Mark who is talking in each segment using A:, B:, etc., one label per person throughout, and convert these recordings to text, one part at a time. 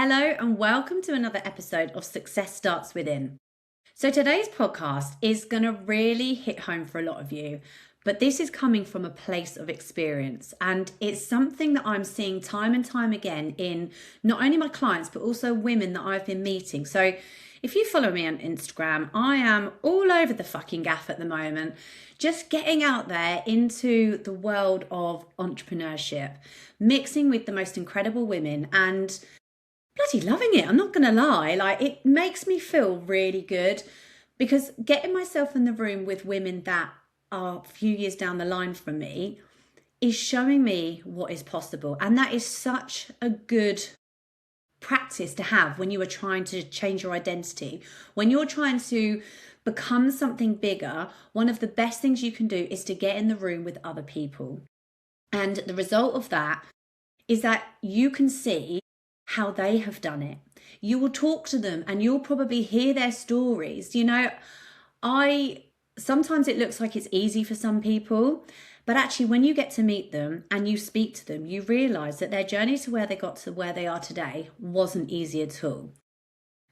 A: Hello and welcome to another episode of Success Starts Within. So today's podcast is going to really hit home for a lot of you, but this is coming from a place of experience, and it's something that I'm seeing time and time again in not only my clients but also women that I've been meeting. So if you follow me on Instagram, I am all over the fucking gaff at the moment, just getting out there into the world of entrepreneurship, mixing with the most incredible women and bloody loving it. I'm not going to lie. Like, it makes me feel really good because getting myself in the room with women that are a few years down the line from me is showing me what is possible. And that is such a good practice to have when you are trying to change your identity. When you're trying to become something bigger, one of the best things you can do is to get in the room with other people. And the result of that is that you can see how they have done it. You will talk to them and you'll probably hear their stories. You know, sometimes it looks like it's easy for some people, but actually when you get to meet them and you speak to them, you realize that their journey to where they got to where they are today wasn't easy at all.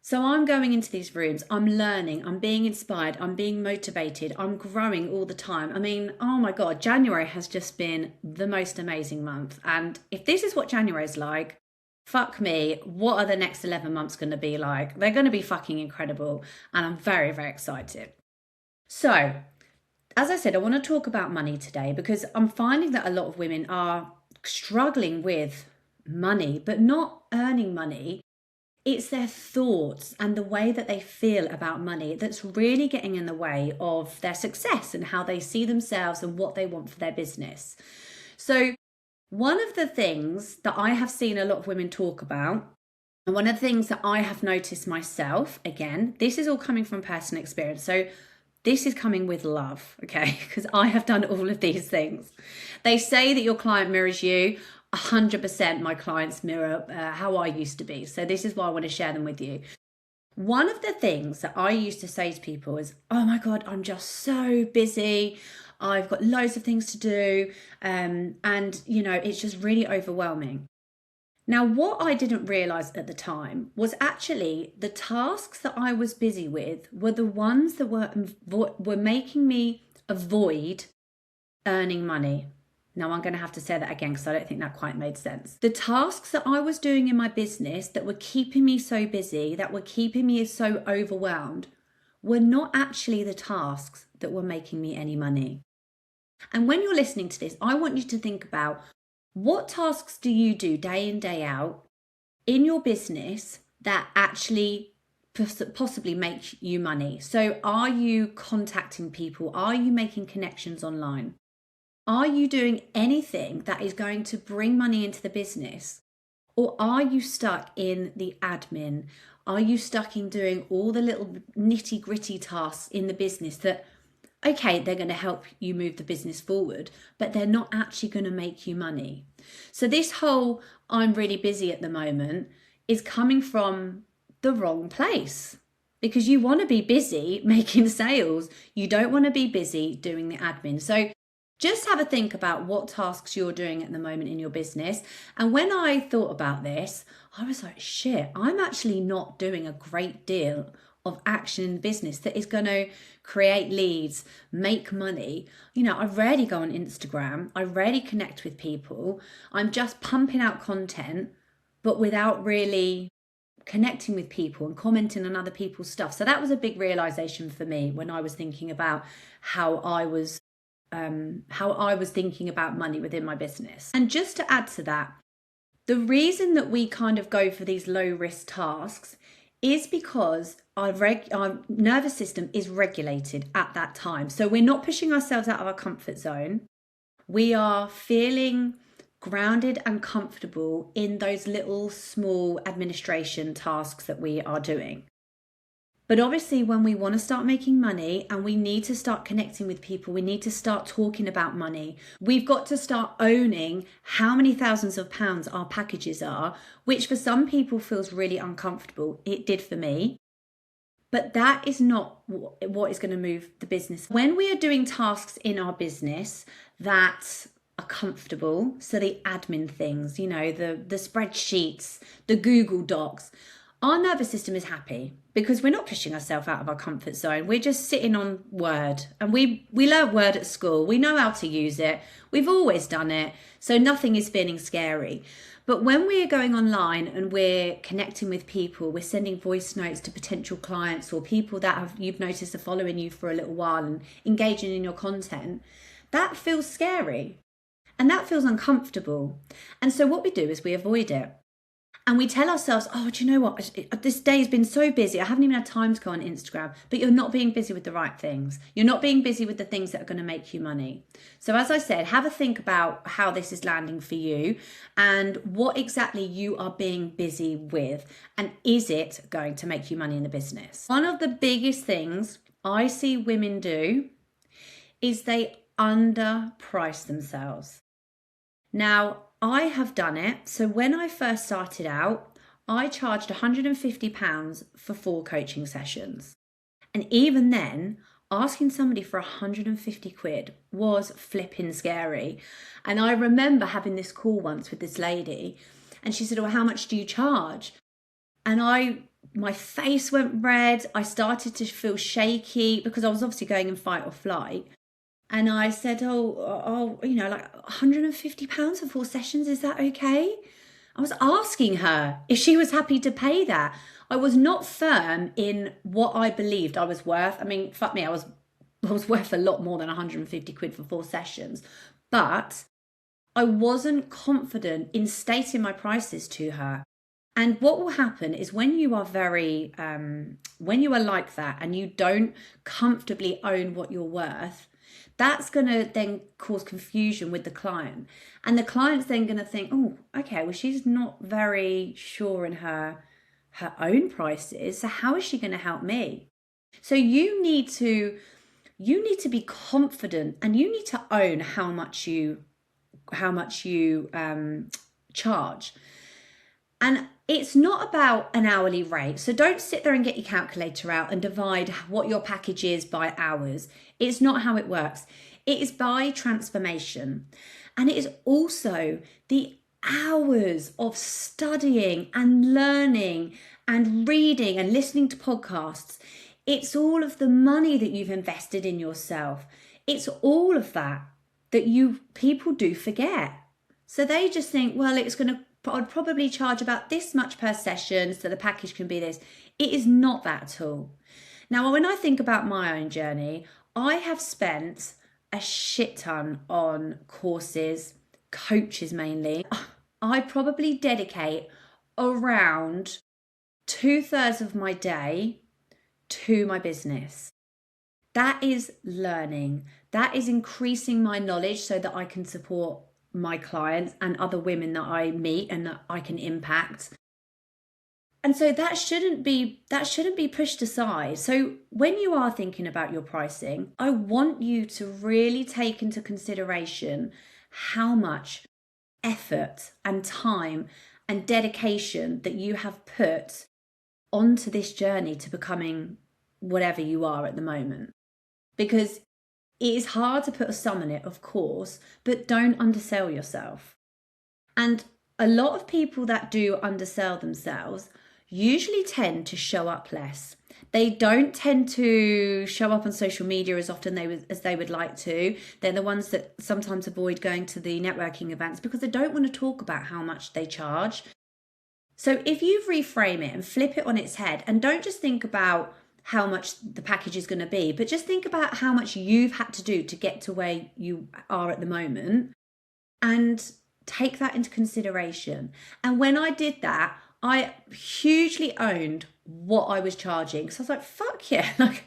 A: So I'm going into these rooms, I'm learning, I'm being inspired, I'm being motivated, I'm growing all the time. I mean, oh my God, January has just been the most amazing month. And if this is what January is like, fuck me, what are the next 11 months going to be like? They're going to be fucking incredible. And I'm very, very excited. So, as I said, I want to talk about money today because I'm finding that a lot of women are struggling with money, but not earning money. It's their thoughts and the way that they feel about money that's really getting in the way of their success and how they see themselves and what they want for their business. So, one of the things that I have seen a lot of women talk about, and one of the things that I have noticed myself, again, this is all coming from personal experience. So this is coming with love, okay? Because I have done all of these things. They say that your client mirrors you. 100% my clients mirror how I used to be. So this is why I want to share them with you. One of the things that I used to say to people is, oh my God, I'm just so busy. I've got loads of things to do. And, you know, it's just really overwhelming. Now, what I didn't realize at the time was actually the tasks that I was busy with were the ones that were making me avoid earning money. Now, I'm going to have to say that again because I don't think that quite made sense. The tasks that I was doing in my business that were keeping me so busy, that were keeping me so overwhelmed, were not actually the tasks that were making me any money. And when you're listening to this, I want you to think about what tasks do you do day in, day out in your business that actually possibly make you money. So are you contacting people? Are you making connections online? Are you doing anything that is going to bring money into the business? Or are you stuck in the admin? Are you stuck in doing all the little nitty gritty tasks in the business that, okay, they're going to help you move the business forward, but they're not actually going to make you money? So this whole I'm really busy at the moment is coming from the wrong place, because you want to be busy making sales. You don't want to be busy doing the admin. So just have a think about what tasks you're doing at the moment in your business. And when I thought about this, I was like, shit, I'm actually not doing a great deal of action in business that is going to create leads, make money. You know, I rarely go on Instagram. I rarely connect with people. I'm just pumping out content, but without really connecting with people and commenting on other people's stuff. So that was a big realization for me when I was thinking about how I was thinking about money within my business. And just to add to that, the reason that we kind of go for these low risk tasks is because our nervous system is regulated at that time. So we're not pushing ourselves out of our comfort zone. We are feeling grounded and comfortable in those little small administration tasks that we are doing. But obviously, when we want to start making money and we need to start connecting with people, we need to start talking about money. We've got to start owning how many thousands of pounds our packages are, which for some people feels really uncomfortable. It did for me. But that is not what is going to move the business. When we are doing tasks in our business that are comfortable. So the admin things, the spreadsheets, the Google Docs. Our nervous system is happy because we're not pushing ourselves out of our comfort zone. We're just sitting on Word, and we learnt Word at school. We know how to use it. We've always done it. So nothing is feeling scary. But when we're going online and we're connecting with people, we're sending voice notes to potential clients or people that you've noticed are following you for a little while and engaging in your content, that feels scary and that feels uncomfortable. And so what we do is we avoid it. And we tell ourselves, oh, do you know what? This day has been so busy. I haven't even had time to go on Instagram. But you're not being busy with the right things. You're not being busy with the things that are going to make you money. So as I said, have a think about how this is landing for you and what exactly you are being busy with. And is it going to make you money in the business? One of the biggest things I see women do is they underprice themselves. Now, I have done it. So when I first started out, I charged £150 for 4 coaching sessions. And even then, asking somebody for 150 quid was flipping scary. And I remember having this call once with this lady, and she said, well, how much do you charge? And my face went red. I started to feel shaky because I was obviously going in fight or flight. And I said, like £150 for 4 sessions, is that okay? I was asking her if she was happy to pay that. I was not firm in what I believed I was worth. I mean, fuck me, I was worth a lot more than 150 quid for 4 sessions. But I wasn't confident in stating my prices to her. And what will happen is when you are when you are like that and you don't comfortably own what you're worth, that's going to then cause confusion with the client. And the client's then going to think, oh, okay, well, she's not very sure in her own prices. So how is she going to help me? So you need to be confident, and you need to own how much you charge. And it's not about an hourly rate. So don't sit there and get your calculator out and divide what your package is by hours. It's not how it works. It is by transformation. And it is also the hours of studying and learning and reading and listening to podcasts. It's all of the money that you've invested in yourself. It's all of that people do forget. So they just think, well, I'd probably charge about this much per session, so the package can be this. It is not that at all. Now, when I think about my own journey, I have spent a shit ton on courses, coaches mainly. I probably dedicate around 2/3 of my day to my business. That is learning. That is increasing my knowledge so that I can support my clients and other women that I meet and that I can impact. And so that shouldn't be pushed aside. So when you are thinking about your pricing, I want you to really take into consideration how much effort and time and dedication that you have put onto this journey to becoming whatever you are at the moment. Because it is hard to put a sum on it, of course, but don't undersell yourself. And a lot of people that do undersell themselves usually tend to show up less. They don't tend to show up on social media as often as they would like to. They're the ones that sometimes avoid going to the networking events because they don't want to talk about how much they charge. So if you reframe it and flip it on its head, and don't just think about how much the package is going to be, but just think about how much you've had to do to get to where you are at the moment, and take that into consideration. And when I did that, I hugely owned what I was charging. So I was like, fuck yeah. Like,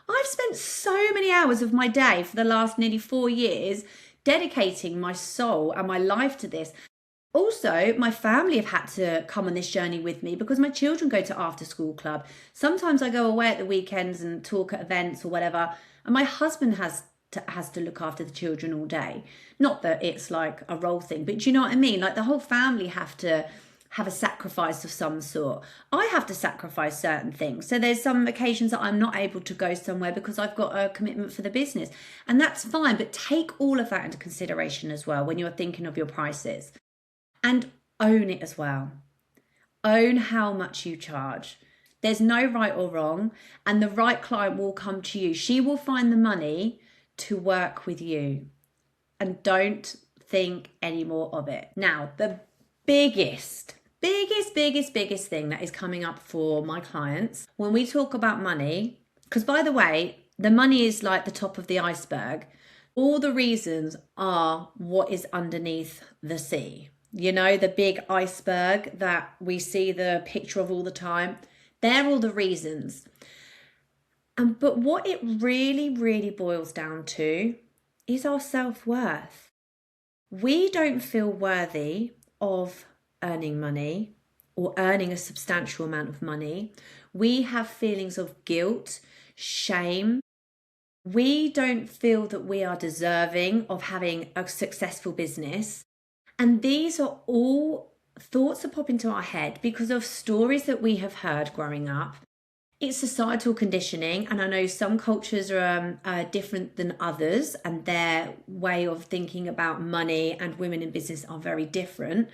A: I've spent so many hours of my day for the last nearly 4 years dedicating my soul and my life to this. Also, my family have had to come on this journey with me because my children go to after school club. Sometimes I go away at the weekends and talk at events or whatever, and my husband has to look after the children all day. Not that it's like a role thing, but do you know what I mean? Like, the whole family have to have a sacrifice of some sort. I have to sacrifice certain things. So there's some occasions that I'm not able to go somewhere because I've got a commitment for the business. And that's fine, but take all of that into consideration as well when you're thinking of your prices. And own it as well. Own how much you charge. There's no right or wrong, and the right client will come to you. She will find the money to work with you. And don't think any more of it. Now, the biggest thing that is coming up for my clients when we talk about money, because by the way, the money is like the top of the iceberg. All the reasons are what is underneath the sea. You know, the big iceberg that we see the picture of all the time. They're all the reasons. But what it really boils down to is our self-worth. We don't feel worthy of earning money or earning a substantial amount of money. We have feelings of guilt, shame. We don't feel that we are deserving of having a successful business. And these are all thoughts that pop into our head because of stories that we have heard growing up. It's societal conditioning, and I know some cultures are different than others, and their way of thinking about money and women in business are very different.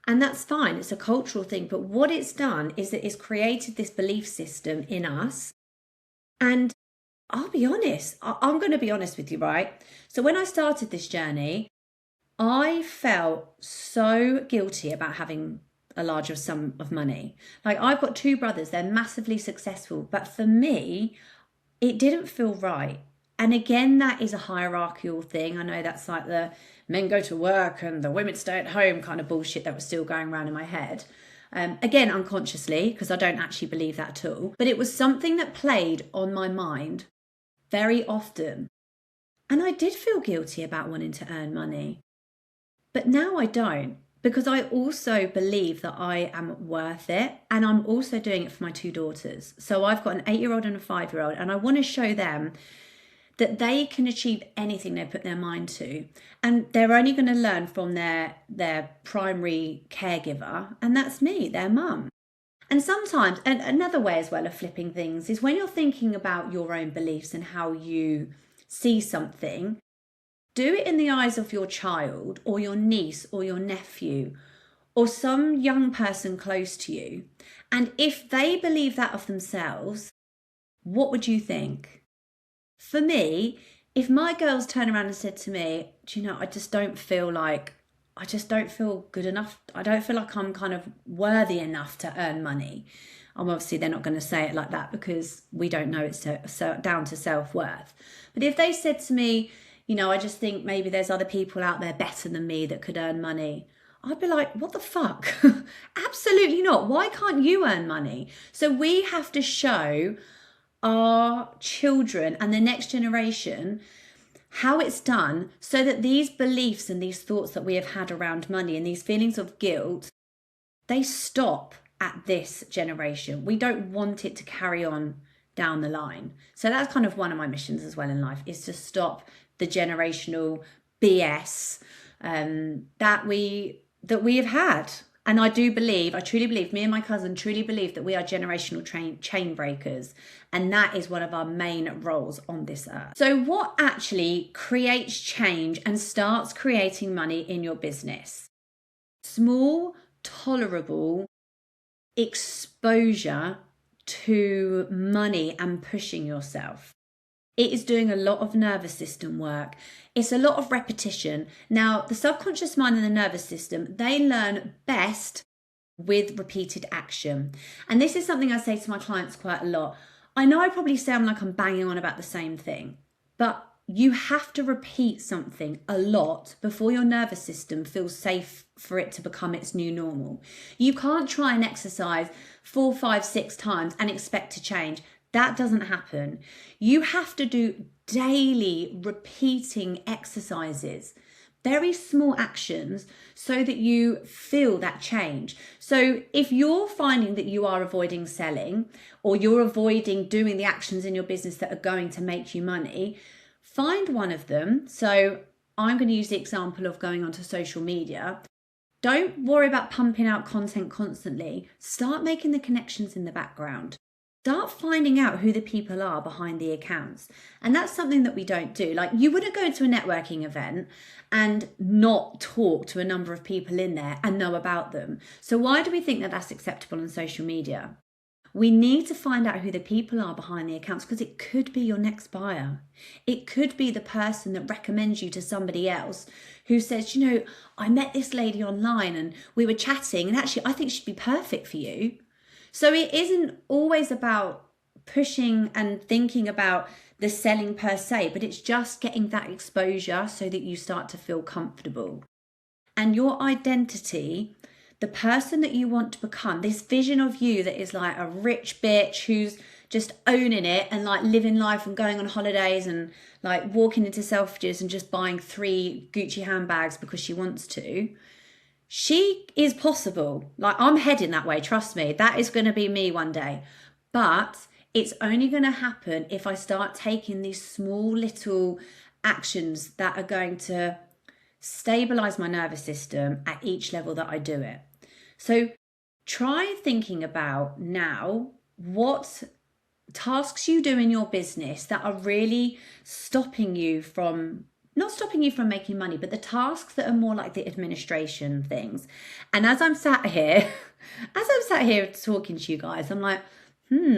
A: And that's fine, it's a cultural thing. But what it's done is that it's created this belief system in us. And I'll be honest, I'm going to be honest with you, right? So when I started this journey, I felt so guilty about having a larger sum of money. Like, I've got two brothers, they're massively successful, but for me, it didn't feel right. And again, that is a hierarchical thing. I know that's like the men go to work and the women stay at home kind of bullshit that was still going around in my head. Again, unconsciously, because I don't actually believe that at all. But it was something that played on my mind very often. And I did feel guilty about wanting to earn money. But now I don't, because I also believe that I am worth it, and I'm also doing it for my two daughters. So I've got an 8-year-old and a 5-year-old, and I want to show them that they can achieve anything they put their mind to. And they're only going to learn from their primary caregiver, and that's me, their mum. And sometimes, and another way as well of flipping things is when you're thinking about your own beliefs and how you see something, do it in the eyes of your child or your niece or your nephew or some young person close to you. And if they believe that of themselves, what would you think? For me, if my girls turn around and said to me, do you know, I just don't feel good enough. I don't feel like I'm kind of worthy enough to earn money. Obviously, they're not going to say it like that because we don't know it's so down to self-worth. But if they said to me, you know, I just think maybe there's other people out there better than me that could earn money, I'd be like, what the fuck? Absolutely not. Why can't you earn money? So we have to show our children and the next generation how it's done so that these beliefs and these thoughts that we have had around money and these feelings of guilt, they stop at this generation. We don't want it to carry on down the line. So that's kind of one of my missions as well in life, is to stop the generational BS that we have had. And I truly believe, me and my cousin truly believe that we are generational chain breakers. And that is one of our main roles on this earth. So what actually creates change and starts creating money in your business? Small, tolerable exposure to money and pushing yourself. It is doing a lot of nervous system work. It's a lot of repetition. Now, the subconscious mind and the nervous system, they learn best with repeated action. And this is something I say to my clients quite a lot. I know I probably sound like I'm banging on about the same thing, but you have to repeat something a lot before your nervous system feels safe for it to become its new normal. You can't try and exercise 4, 5, 6 times and expect to change. That doesn't happen. You have to do daily repeating exercises, very small actions, so that you feel that change. So if you're finding that you are avoiding selling, or you're avoiding doing the actions in your business that are going to make you money, find one of them. So I'm going to use the example of going onto social media. Don't worry about pumping out content constantly. Start making the connections in the background. Start finding out who the people are behind the accounts. And that's something that we don't do. Like, you wouldn't go to a networking event and not talk to a number of people in there and know about them. So why do we think that that's acceptable on social media? We need to find out who the people are behind the accounts, because it could be your next buyer. It could be the person that recommends you to somebody else who says, you know, I met this lady online and we were chatting and actually I think she'd be perfect for you. So it isn't always about pushing and thinking about the selling per se, but it's just getting that exposure so that you start to feel comfortable. And your identity, the person that you want to become, this vision of you that is like a rich bitch who's just owning it and like living life and going on holidays and like walking into Selfridges and just buying 3 Gucci handbags because she wants to. She is possible. Like, I'm heading that way, trust me. That is going to be me one day. But it's only going to happen if I start taking these small little actions that are going to stabilize my nervous system at each level that I do it. So try thinking about now what tasks you do in your business that are really stopping you from, not stopping you from making money, but the tasks that are more like the administration things. And as I'm sat here talking to you guys, I'm like,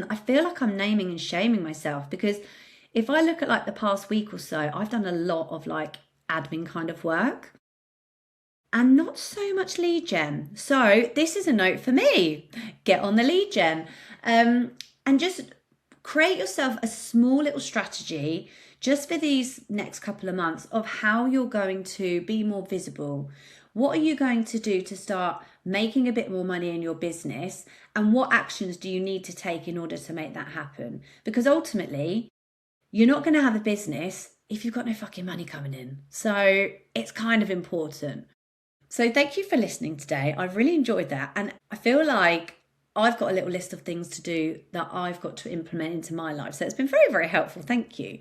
A: I feel like I'm naming and shaming myself, because if I look at like the past week or so, I've done a lot of like admin kind of work and not so much lead gen. So this is a note for me. Get on the lead gen, and just create yourself a small little strategy just for these next couple of months of how you're going to be more visible. What are you going to do to start making a bit more money in your business? And what actions do you need to take in order to make that happen? Because ultimately, you're not going to have a business if you've got no fucking money coming in. So it's kind of important. So thank you for listening today. I've really enjoyed that. And I feel like I've got a little list of things to do that I've got to implement into my life. So it's been very, very helpful. Thank you.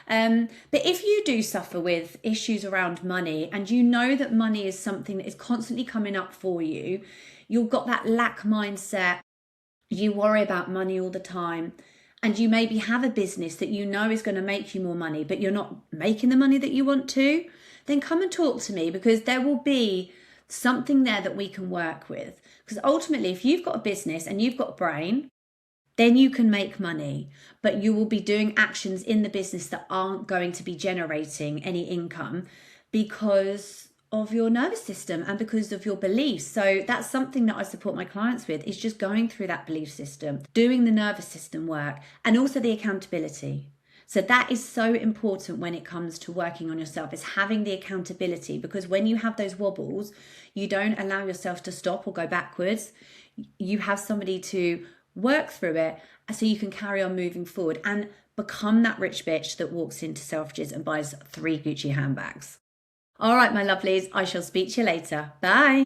A: But if you do suffer with issues around money and you know that money is something that is constantly coming up for you, you've got that lack mindset, you worry about money all the time, and you maybe have a business that you know is going to make you more money, but you're not making the money that you want to, then come and talk to me, because there will be something there that we can work with. Because ultimately, if you've got a business and you've got a brain, then you can make money, but you will be doing actions in the business that aren't going to be generating any income because of your nervous system and because of your beliefs. So that's something that I support my clients with, is just going through that belief system, doing the nervous system work, and also the accountability. So that is so important when it comes to working on yourself, is having the accountability, because when you have those wobbles, you don't allow yourself to stop or go backwards. You have somebody to work through it so you can carry on moving forward and become that rich bitch that walks into Selfridges and buys 3 Gucci handbags. All right, my lovelies, I shall speak to you later. Bye.